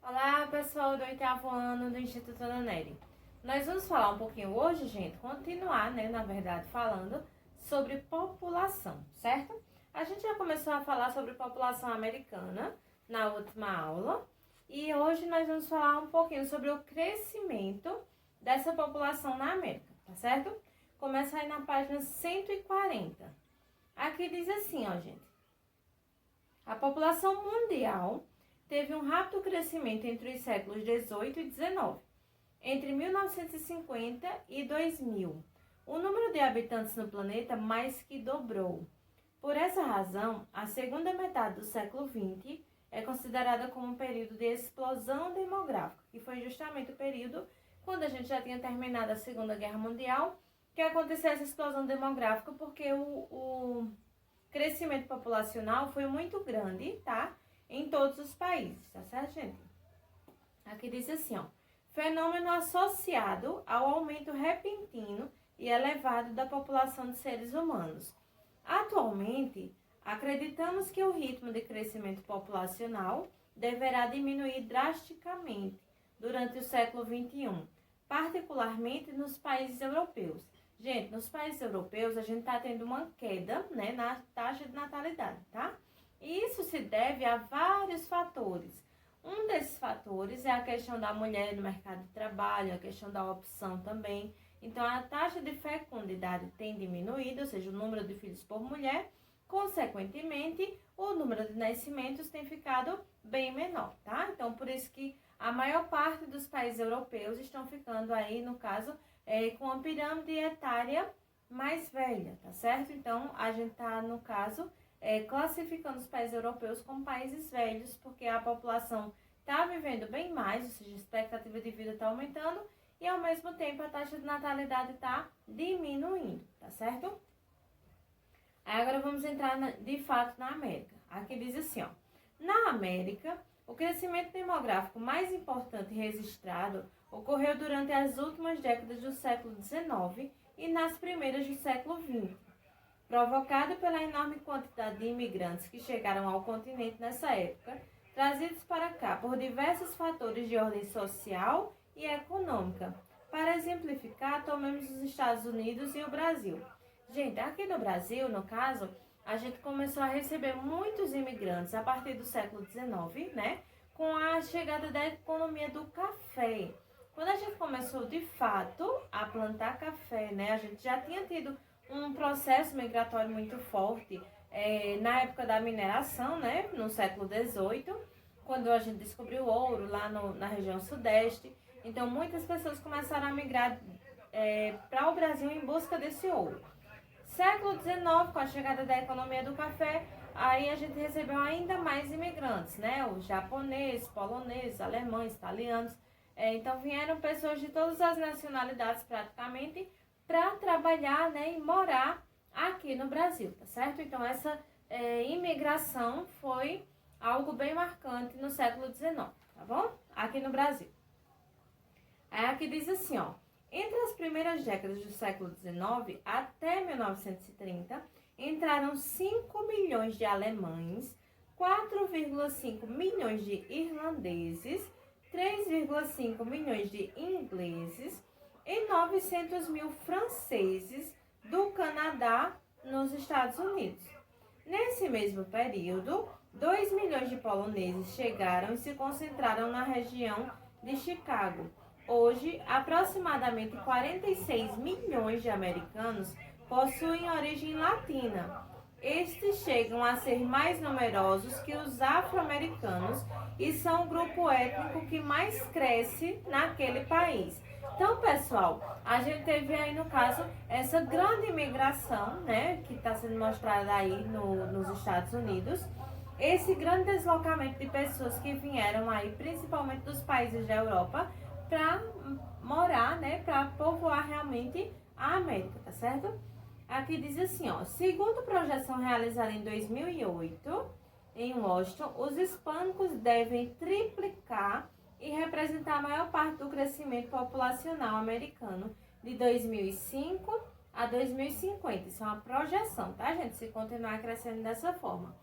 Olá, pessoal do oitavo ano do Instituto Ana Nery. Nós vamos falar um pouquinho hoje, gente, continuar, na verdade, falando sobre população, certo? A gente já começou a falar sobre população americana na última aula e hoje nós vamos falar um pouquinho sobre o crescimento dessa população na América, tá certo? Começa aí na página 140. Aqui diz assim, ó, gente. A população mundial teve um rápido crescimento entre os séculos 18 e 19. Entre 1950 e 2000, o número de habitantes no planeta mais que dobrou. Por essa razão, a segunda metade do século 20 é considerada como um período de explosão demográfica, que foi justamente o período quando a gente já tinha terminado a Segunda Guerra Mundial, que aconteceu essa explosão demográfica porque o crescimento populacional foi muito grande, tá? Em todos os países, tá certo, gente? Aqui diz assim, ó. Fenômeno associado ao aumento repentino e elevado da população de seres humanos. Atualmente, acreditamos que o ritmo de crescimento populacional deverá diminuir drasticamente durante o século XXI, particularmente nos países europeus. Gente, nos países europeus, a gente está tendo uma queda, na taxa de natalidade, tá? E isso se deve a vários fatores. Um desses fatores é a questão da mulher no mercado de trabalho, a questão da opção também. Então, a taxa de fecundidade tem diminuído, ou seja, o número de filhos por mulher. Consequentemente, o número de nascimentos tem ficado bem menor, tá? Então, por isso que a maior parte dos países europeus estão ficando aí, no caso, com a pirâmide etária mais velha, tá certo? Então, a gente tá, no caso, classificando os países europeus como países velhos, porque a população está vivendo bem mais, ou seja, a expectativa de vida está aumentando e, ao mesmo tempo, a taxa de natalidade está diminuindo, tá certo? Aí agora vamos entrar, de fato, na América. Aqui diz assim, ó. Na América, o crescimento demográfico mais importante registrado ocorreu durante as últimas décadas do século XIX e nas primeiras do século XX, provocado pela enorme quantidade de imigrantes que chegaram ao continente nessa época, trazidos para cá por diversos fatores de ordem social e econômica. Para exemplificar, tomemos os Estados Unidos e o Brasil. Gente, aqui no Brasil, no caso, a gente começou a receber muitos imigrantes a partir do século XIX, com a chegada da economia do café. Quando a gente começou, de fato, a plantar café, a gente já tinha tido um processo migratório muito forte na época da mineração, no século XVIII, quando a gente descobriu o ouro lá na região sudeste. Então, muitas pessoas começaram a migrar para o Brasil em busca desse ouro. Século XIX, com a chegada da economia do café, aí a gente recebeu ainda mais imigrantes, os japoneses, poloneses, alemães, italianos. Então, vieram pessoas de todas as nacionalidades praticamente para trabalhar, e morar aqui no Brasil, tá certo? Então, essa imigração foi algo bem marcante no século XIX, tá bom? Aqui no Brasil. Aí aqui diz assim, ó. Entre as primeiras décadas do século XIX até 1930, entraram 5 milhões de alemães, 4,5 milhões de irlandeses, 3,5 milhões de ingleses e 900 mil franceses do Canadá nos Estados Unidos. Nesse mesmo período, 2 milhões de poloneses chegaram e se concentraram na região de Chicago. Hoje, aproximadamente 46 milhões de americanos possuem origem latina. Estes chegam a ser mais numerosos que os afro-americanos e são o grupo étnico que mais cresce naquele país. Então, pessoal, a gente teve aí, no caso, essa grande imigração, que está sendo mostrada aí nos Estados Unidos. Esse grande deslocamento de pessoas que vieram aí, principalmente dos países da Europa, para morar, para povoar realmente a América, tá certo? Aqui diz assim, ó, segundo projeção realizada em 2008, em Washington, os hispânicos devem triplicar e representar a maior parte do crescimento populacional americano de 2005 a 2050. Isso é uma projeção, tá, gente? Se continuar crescendo dessa forma.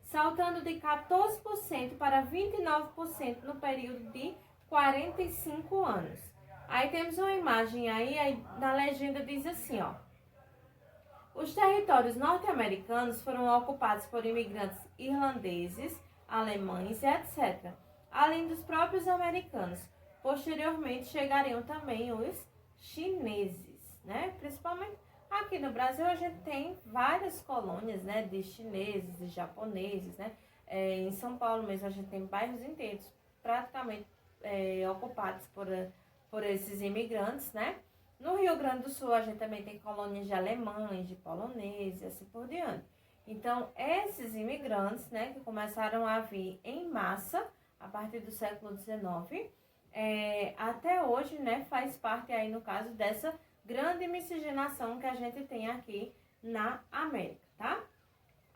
saltando de 14% para 29% no período de 45 anos. Aí temos uma imagem aí na legenda diz assim, ó. Os territórios norte-americanos foram ocupados por imigrantes irlandeses, alemães e etc., além dos próprios americanos. Posteriormente chegariam também os chineses, né? Principalmente aqui no Brasil a gente tem várias colônias, né, de chineses, de japoneses, né? Em São Paulo mesmo a gente tem bairros inteiros praticamente ocupados por esses imigrantes, né? No Rio Grande do Sul, a gente também tem colônias de alemães, de poloneses e assim por diante. Então, esses imigrantes, né, que começaram a vir em massa a partir do século XIX, até hoje, né, faz parte aí, no caso, dessa grande miscigenação que a gente tem aqui na América, tá?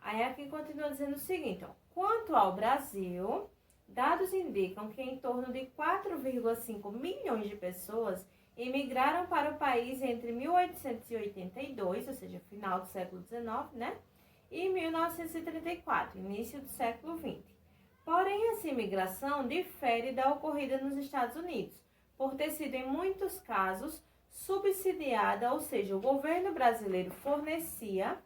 Aí aqui continua dizendo o seguinte, ó. Quanto ao Brasil, dados indicam que em torno de 4,5 milhões de pessoas imigraram para o país entre 1882, ou seja, final do século XIX, né? E 1934, início do século XX. Porém, essa imigração difere da ocorrida nos Estados Unidos, por ter sido, em muitos casos, subsidiada, ou seja, o governo brasileiro fornecia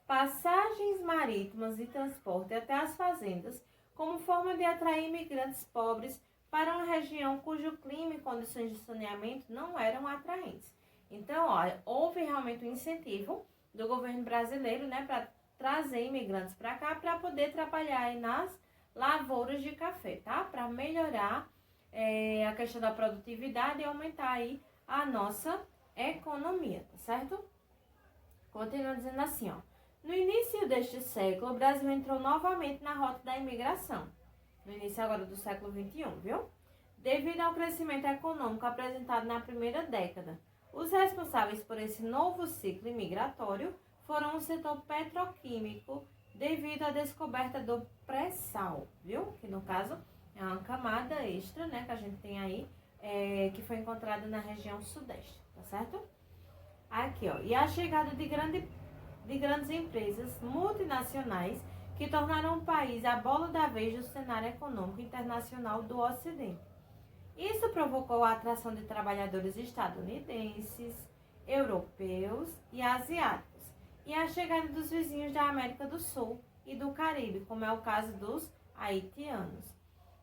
passagens marítimas e transporte até as fazendas como forma de atrair imigrantes pobres para uma região cujo clima e condições de saneamento não eram atraentes. Então, olha, houve realmente um incentivo do governo brasileiro, né, para trazer imigrantes para cá para poder trabalhar aí nas lavouras de café, tá? Para melhorar a questão da produtividade e aumentar aí a nossa economia, tá certo? Continua dizendo assim, ó. No início deste século, o Brasil entrou novamente na rota da imigração. No início agora do século XXI, viu? Devido ao crescimento econômico apresentado na primeira década. Os responsáveis por esse novo ciclo imigratório foram o setor petroquímico, devido à descoberta do pré-sal, viu? Que no caso é uma camada extra, né, que a gente tem aí, que foi encontrada na região sudeste, tá certo? Aqui, ó. E a chegada de grandes empresas multinacionais que tornaram o país a bola da vez do cenário econômico internacional do Ocidente. Isso provocou a atração de trabalhadores estadunidenses, europeus e asiáticos, e a chegada dos vizinhos da América do Sul e do Caribe, como é o caso dos haitianos.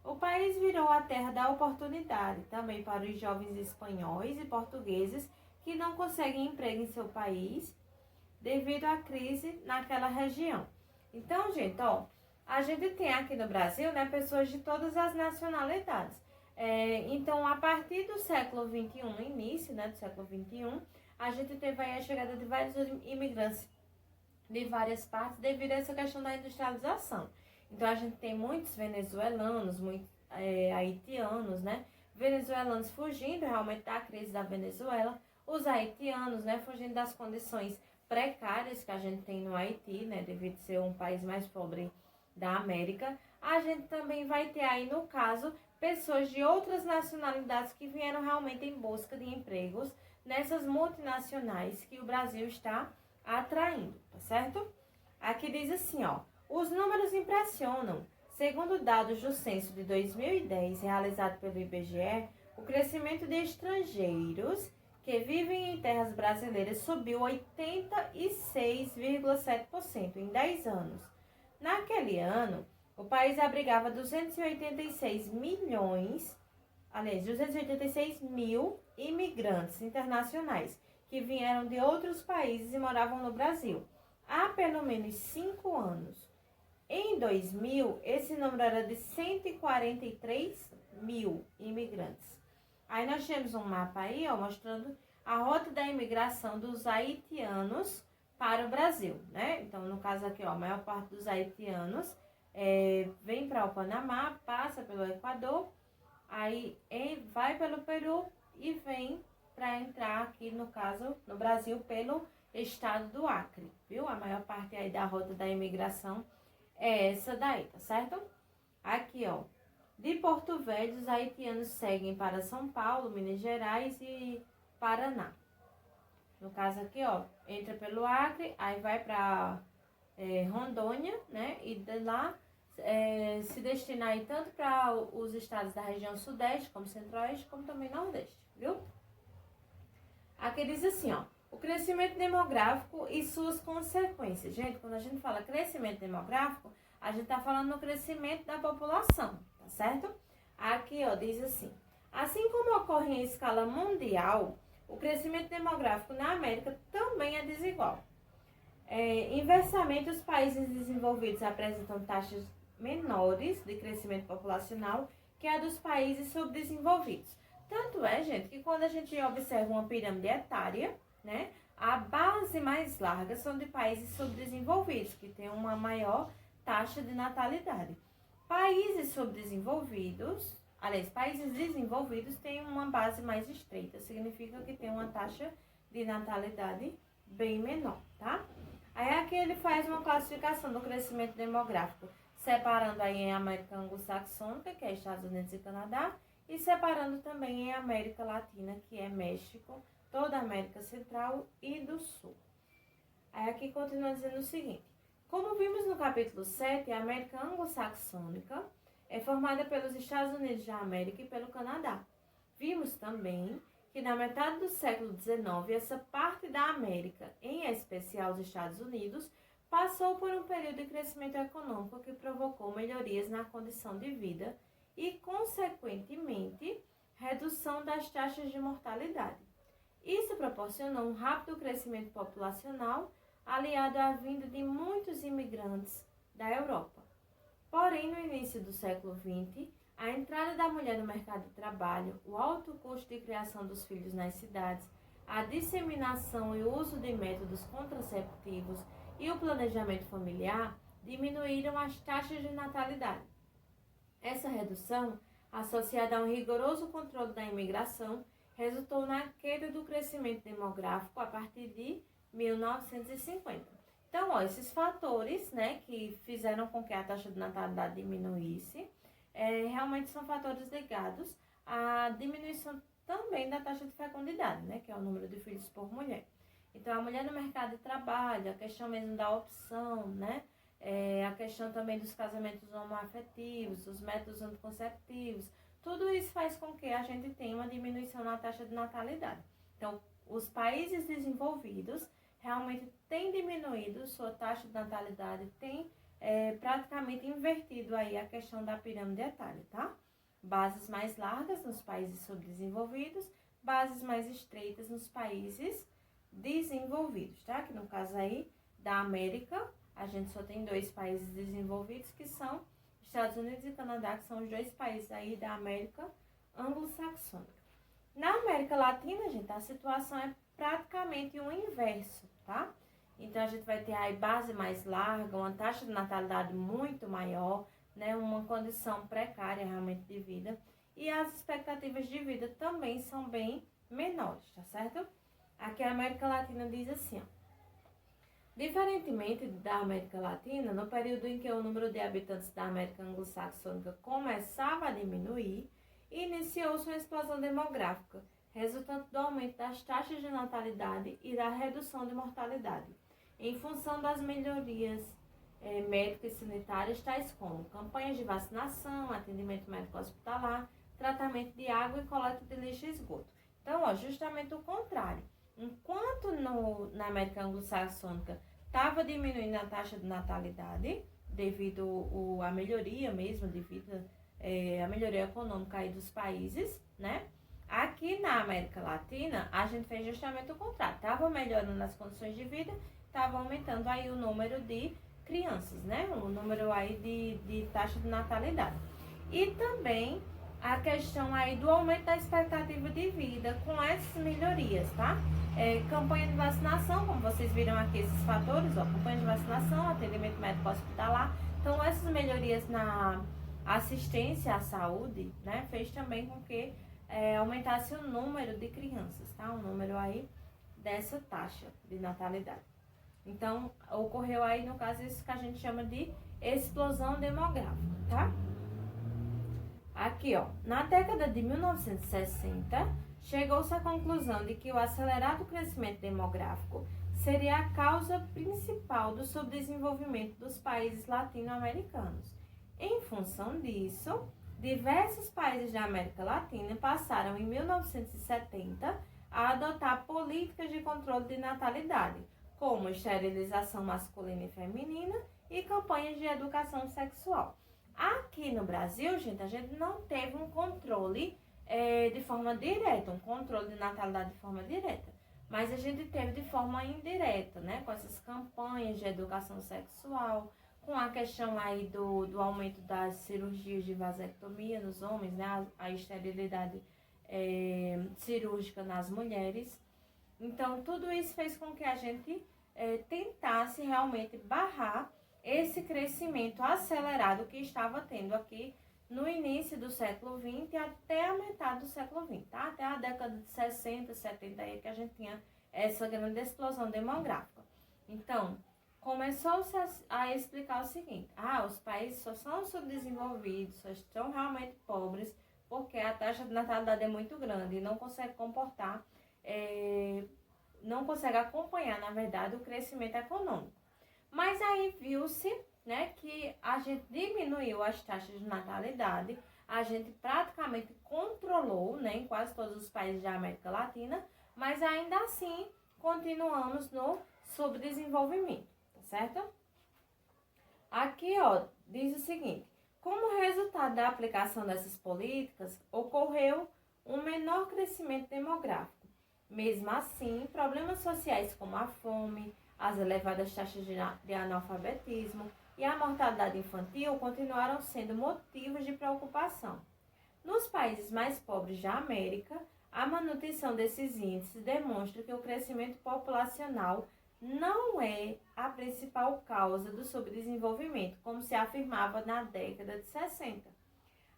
O país virou a terra da oportunidade também para os jovens espanhóis e portugueses que não conseguem emprego em seu país devido à crise naquela região. Então, gente, ó, a gente tem aqui no Brasil, né, pessoas de todas as nacionalidades. Então, a partir do século XXI, no início, né, do século XXI, a gente teve aí a chegada de vários imigrantes de várias partes devido a essa questão da industrialização. Então, a gente tem muitos venezuelanos, muitos haitianos, né, venezuelanos fugindo realmente da crise da Venezuela, os haitianos, né, fugindo das condições precárias que a gente tem no Haiti, né, devido ser um país mais pobre da América. A gente também vai ter aí, no caso, pessoas de outras nacionalidades que vieram realmente em busca de empregos nessas multinacionais que o Brasil está atraindo, tá certo? Aqui diz assim, ó, os números impressionam. Segundo dados do censo de 2010, realizado pelo IBGE, o crescimento de estrangeiros que vivem em terras brasileiras subiu 86,7% em 10 anos. Naquele ano, o país abrigava 286 mil imigrantes internacionais que vieram de outros países e moravam no Brasil há pelo menos 5 anos. Em 2000, esse número era de 143 mil imigrantes. Aí nós temos um mapa aí, ó, mostrando a rota da imigração dos haitianos para o Brasil, né? Então, no caso aqui, ó, a maior parte dos haitianos vem para o Panamá, passa pelo Equador, aí vai pelo Peru e vem para entrar aqui, no caso, no Brasil, pelo estado do Acre, viu? A maior parte aí da rota da imigração é essa daí, tá certo? Aqui, ó. De Porto Velho, os haitianos seguem para São Paulo, Minas Gerais e Paraná. No caso aqui, ó, entra pelo Acre, aí vai para Rondônia, né? E de lá se destinar aí tanto para os estados da região sudeste, como centro-oeste, como também nordeste, viu? Aqui diz assim, ó, o crescimento demográfico e suas consequências. Gente, quando a gente fala crescimento demográfico, a gente tá falando no crescimento da população, tá certo? Aqui, ó, diz assim como ocorre em escala mundial, o crescimento demográfico na América também é desigual. Inversamente, os países desenvolvidos apresentam taxas menores de crescimento populacional que a dos países subdesenvolvidos. Tanto é, gente, que quando a gente observa uma pirâmide etária, né, a base mais larga são de países subdesenvolvidos, que têm uma maior taxa de natalidade. Países desenvolvidos têm uma base mais estreita, significa que tem uma taxa de natalidade bem menor, tá? Aí aqui ele faz uma classificação do crescimento demográfico, separando aí em América Anglo-Saxônica, que é Estados Unidos e Canadá, e separando também em América Latina, que é México, toda a América Central e do Sul. Aí aqui continua dizendo o seguinte: como vimos no capítulo 7, a América Anglo-Saxônica é formada pelos Estados Unidos da América e pelo Canadá. Vimos também que na metade do século XIX, essa parte da América, em especial os Estados Unidos, passou por um período de crescimento econômico que provocou melhorias na condição de vida e, consequentemente, redução das taxas de mortalidade. Isso proporcionou um rápido crescimento populacional, aliado à vinda de muitos imigrantes da Europa. Porém, no início do século XX, a entrada da mulher no mercado de trabalho, o alto custo de criação dos filhos nas cidades, a disseminação e uso de métodos contraceptivos e o planejamento familiar diminuíram as taxas de natalidade. Essa redução, associada a um rigoroso controle da imigração, resultou na queda do crescimento demográfico a partir de 1950. Então, ó, esses fatores, né, que fizeram com que a taxa de natalidade diminuísse, realmente são fatores ligados à diminuição também da taxa de fecundidade, né, que é o número de filhos por mulher. Então, a mulher no mercado de trabalho, a questão mesmo da opção, né, a questão também dos casamentos homoafetivos, os métodos anticonceptivos, tudo isso faz com que a gente tenha uma diminuição na taxa de natalidade. Então, os países desenvolvidos realmente têm diminuído sua taxa de natalidade, têm praticamente invertido aí a questão da pirâmide etária, tá? Bases mais largas nos países subdesenvolvidos, bases mais estreitas nos países desenvolvidos, tá? Que no caso aí da América, a gente só tem 2 países desenvolvidos, que são Estados Unidos e Canadá, que são os 2 países aí da América Anglo-Saxônica. Na América Latina, gente, a situação é praticamente o inverso, tá? Então, a gente vai ter aí base mais larga, uma taxa de natalidade muito maior, né? Uma condição precária realmente de vida. E as expectativas de vida também são bem menores, tá certo? Aqui a América Latina diz assim, ó: diferentemente da América Latina, no período em que o número de habitantes da América Anglo-Saxônica começava a diminuir, iniciou-se uma explosão demográfica, resultante do aumento das taxas de natalidade e da redução de mortalidade, em função das melhorias médicas e sanitárias, tais como campanhas de vacinação, atendimento médico hospitalar, tratamento de água e coleta de lixo e esgoto. Então, ó, justamente o contrário. Enquanto na América Anglo-Saxônica estava diminuindo a taxa de natalidade, devido à melhoria mesmo, devido à melhoria econômica aí dos países, né? Aqui na América Latina, a gente fez justamente o contrário. Estava melhorando as condições de vida, estava aumentando aí o número de crianças, né? O número aí de taxa de natalidade. E também a questão aí do aumento da expectativa de vida com essas melhorias, tá? Campanha de vacinação, como vocês viram aqui esses fatores, ó, campanha de vacinação, atendimento médico hospitalar. Então, essas melhorias na assistência à saúde, né, fez também com que aumentasse o número de crianças, tá? O número aí dessa taxa de natalidade. Então, ocorreu aí, no caso, isso que a gente chama de explosão demográfica, tá? Aqui, ó, na década de 1960, chegou-se à conclusão de que o acelerado crescimento demográfico seria a causa principal do subdesenvolvimento dos países latino-americanos. Em função disso, diversos países da América Latina passaram em 1970 a adotar políticas de controle de natalidade, como esterilização masculina e feminina e campanhas de educação sexual. Aqui no Brasil, gente, a gente não teve um controle de forma direta, um controle de natalidade de forma direta, mas a gente teve de forma indireta, né, com essas campanhas de educação sexual, com a questão aí do aumento das cirurgias de vasectomia nos homens, né, a esterilidade cirúrgica nas mulheres. Então, tudo isso fez com que a gente tentasse realmente barrar esse crescimento acelerado que estava tendo aqui no início do século XX até a metade do século XX, tá? Até a década de 60, 70 aí que a gente tinha essa grande explosão demográfica. Então, começou-se a explicar o seguinte: os países só são subdesenvolvidos, só estão realmente pobres porque a taxa de natalidade é muito grande e não consegue comportar, não consegue acompanhar, na verdade, o crescimento econômico. Mas aí viu-se, né, que a gente diminuiu as taxas de natalidade, a gente praticamente controlou, né, em quase todos os países da América Latina, mas ainda assim continuamos no subdesenvolvimento, tá certo? Aqui, ó, diz o seguinte: como resultado da aplicação dessas políticas, ocorreu um menor crescimento demográfico. Mesmo assim, problemas sociais como a fome, as elevadas taxas de analfabetismo e a mortalidade infantil continuaram sendo motivos de preocupação. Nos países mais pobres da América, a manutenção desses índices demonstra que o crescimento populacional não é a principal causa do subdesenvolvimento, como se afirmava na década de 60.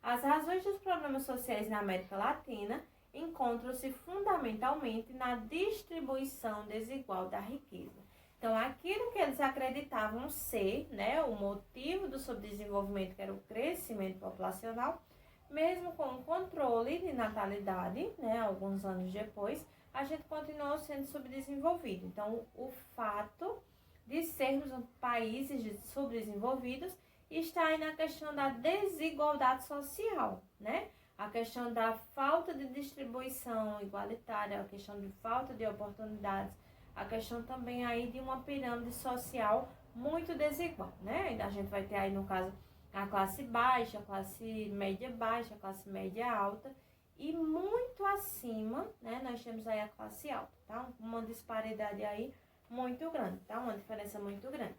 As razões dos problemas sociais na América Latina encontram-se fundamentalmente na distribuição desigual da riqueza. Então, aquilo que eles acreditavam ser, né, o motivo do subdesenvolvimento, que era o crescimento populacional, mesmo com o controle de natalidade, né, alguns anos depois, a gente continuou sendo subdesenvolvido. Então, o fato de sermos países subdesenvolvidos está aí na questão da desigualdade social, né? A questão da falta de distribuição igualitária, a questão de falta de oportunidades, a questão também aí de uma pirâmide social muito desigual, né? A gente vai ter aí, no caso, a classe baixa, a classe média baixa, a classe média alta, e muito acima, né, nós temos aí a classe alta, tá? Uma disparidade aí muito grande, tá? Uma diferença muito grande.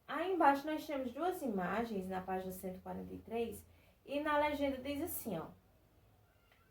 Aí embaixo nós temos duas imagens na página 143 e na legenda diz assim, ó: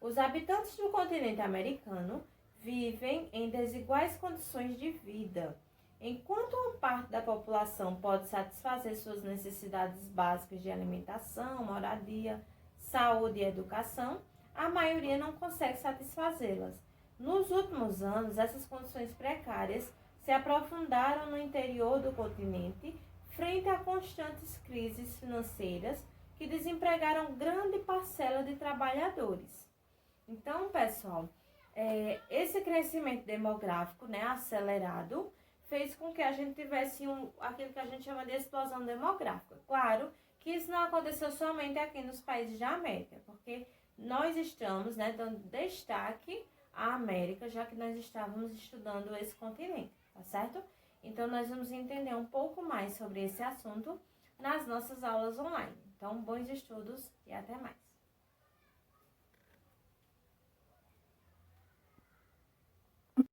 os habitantes do continente americano vivem em desiguais condições de vida. Enquanto uma parte da população pode satisfazer suas necessidades básicas de alimentação, moradia, saúde e educação, a maioria não consegue satisfazê-las. Nos últimos anos, essas condições precárias se aprofundaram no interior do continente, frente a constantes crises financeiras que desempregaram grande parcela de trabalhadores. Então, pessoal, esse crescimento demográfico, né, acelerado, fez com que a gente tivesse aquilo que a gente chama de explosão demográfica. Claro que isso não aconteceu somente aqui nos países da América, porque nós estamos, né, dando destaque à América, já que nós estávamos estudando esse continente, tá certo? Então, nós vamos entender um pouco mais sobre esse assunto nas nossas aulas online. Então, bons estudos e até mais!